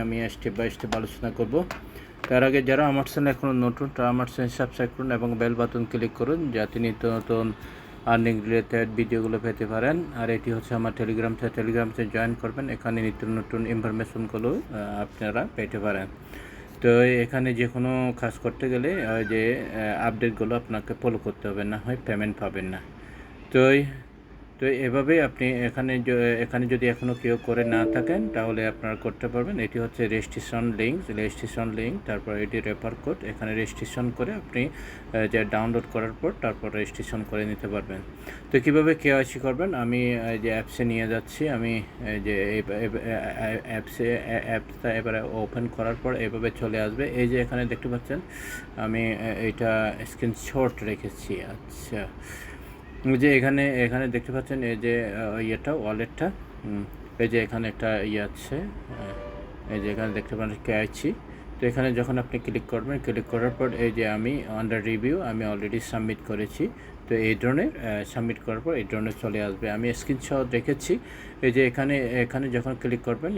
আমি step by step আলোচনা করব। তার আগে যারা আমার চ্যানেল এখনও নতুন তারা আমার চ্যানেল সাবস্ক্রাইব করুন এবং বেল বাটন ক্লিক করুন যাতে নিত্য নতুন আর্নিং রিলেটেড ভিডিওগুলো পেতে পারেন। আর এটি হচ্ছে আমার টেলিগ্রাম চ্যানেল জয়েন করবেন, এখানে নিত্য নতুন ইনফরমেশনগুলো আপনারা পেতে পারেন। তো এখানে যে কোনো কাজ করতে গেলে যে আপডেটগুলো আপনাকে ফলো করতে হবে, না হয় পেমেন্ট পাবেন না। তো এভাবে আপনি এখানে যদি এখনও কেউ করে না থাকেন তাহলে আপনারা করতে পারবেন। এটি হচ্ছে রেজিস্ট্রেশন লিঙ্ক, তারপর এটি রেফার কোড। এখানে রেজিস্ট্রেশন করে আপনি যে ডাউনলোড করার পর তারপর রেজিস্ট্রেশন করে নিতে পারবেন। তো কীভাবে কেওয়াইসি করবেন আমি যে অ্যাপসে নিয়ে যাচ্ছি। আমি যে অ্যাপসটা এবারে ওপেন করার পর এভাবে চলে আসবে। এই যে এখানে দেখতে পাচ্ছেন আমি এইটা স্ক্রিনশট রেখেছি। আচ্ছা, যে এখানে দেখতে পাচ্ছেন এই যে ইয়েটা ওয়ালেটটা, এই যে এখানে একটা ইয়ে আছে, এই যে এখানে দেখতে পাচ্ছেন কেওয়াইসি। তো এখানে যখন আপনি ক্লিক করবেন, ক্লিক করার পর এই যে আমি আন্ডার রিভিউ আমি অলরেডি সাবমিট করেছি। তো এই ধরনের সাবমিট করার পর এই ধরনের চলে আসবে। আমি স্ক্রিনশট রেখেছি। এই যে এখানে যখন ক্লিক করবেন,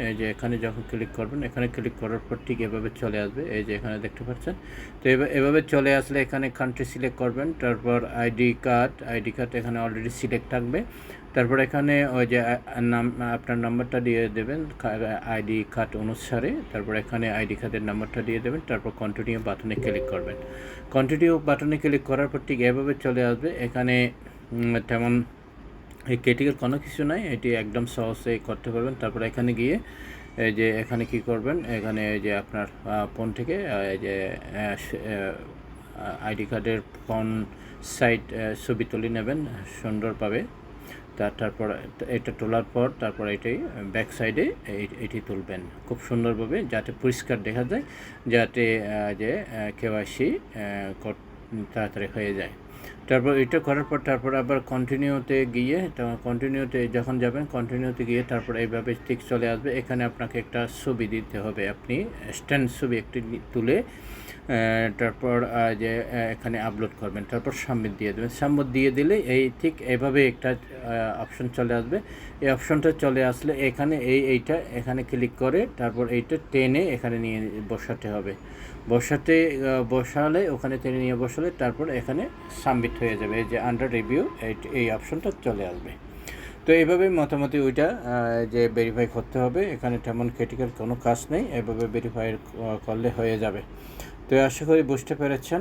এখানে ক্লিক করার পর ঠিক এভাবে চলে আসবে। এই যে এখানে দেখতে পাচ্ছেন। তো এভাবে চলে আসলে এখানে কান্ট্রি সিলেক্ট করবেন, তারপর আইডি কার্ড এখানে অলরেডি সিলেক্ট থাকবে। তারপর এখানে ওই যে আপনার নাম্বারটা দিয়ে দেবেন আইডি কার্ড অনুসারে। তারপর এখানে আইডি কার্ডের নাম্বারটা দিয়ে দেবেন, তারপর কন্টিনিউ বাটনে ক্লিক করবেন। কন্টিনিউ বাটনে ক্লিক করার পর ঠিক এভাবে চলে আসবে। এখানে তেমন এই ক্রিটিক্যাল কোনো কিছু নাই, এটি একদম সহজে করতে পারবেন। তারপর এখানে গিয়ে এই যে এখানে কি করবেন, এখানে এই যে আপনার ফোন থেকে এই যে আইডি কার্ডের ফোন সাইড ছবি তুলে নেবেন সুন্দরভাবে। তারপর এটা তোলার পর তারপর এটাই ব্যাক সাইডে এটি তুলবেন খুব সুন্দরভাবে, যাতে পরিষ্কার দেখা যায়, যাতে যে কেওয়াইসি তাড়াতাড়ি হয়ে যায়। তারপর এটা করার পর তারপর আবার কন্টিনিউতে যখন যাবেন, কন্টিনিউতে গিয়ে তারপর এইভাবে ঠিক চলে আসবে। এখানে আপনাকে একটা ছবি দিতে হবে, আপনি স্ট্যান্ড ছবি একটি তুলে তারপর যে এখানে আপলোড করবেন, তারপর সাবমিট দিয়ে দেবেন। সাবমিট দিয়ে দিলে এই ঠিক এভাবে একটা অপশন চলে আসবে। এই অপশনটা চলে আসলে এখানে এইটা এখানে ক্লিক করে তারপর এইটা টেনে এখানে নিয়ে বসাতে হবে। বসালে ওখানে টেনে নিয়ে বসালে তারপর এখানে সাবমিট হয়ে যাবে। এই যে আন্ডার রিভিউ এই অপশনটা চলে আসবে। তো এইভাবে মোটামুটি ওইটা যে ভেরিফাই করতে হবে, এখানে তেমন ক্রিটিক্যাল কোনো কাজ নেই, এভাবে ভেরিফাই করলে হয়ে যাবে। তো আশা করি বুঝতে পেরেছেন।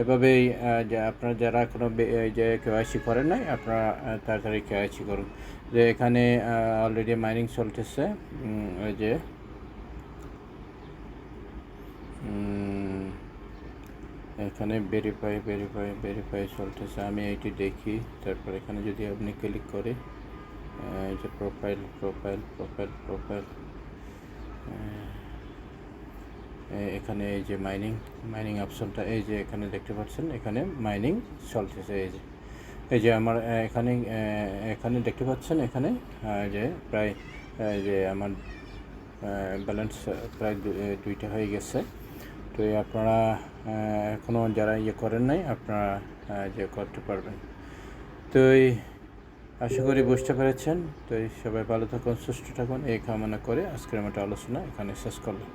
এভাবেই যে আপনারা যারা কোনো যে কেওয়াইসি করেন নাই আপনারা তাড়াতাড়ি কেওয়াইসি করুন। যে এখানে অলরেডি মাইনিং চলতেছে, ওই যে এখানে ভেরিফাই চলতেছে। আমি এইটি দেখি। তারপর এখানে যদি আপনি ক্লিক করে এই যে প্রোফাইল এখানে এই যে মাইনিং অপশনটা এই যে এখানে দেখতে পাচ্ছেন, এখানে মাইনিং চলতেছে। এই যে আমার এখানে দেখতে পাচ্ছেন, এখানে যে প্রায় যে আমার ব্যালেন্স প্রায় 2টা হয়ে গেছে। তো আপনারা এখনও যারা করেন নাই আপনারা যে করতে পারবেন। তো আশা করি বুঝতে পেরেছেন। তো সবাই ভালো থাকুন, সুস্থ থাকুন, এই কামনা করে আজকের মতো আলোচনা এখানে শেষ করলাম।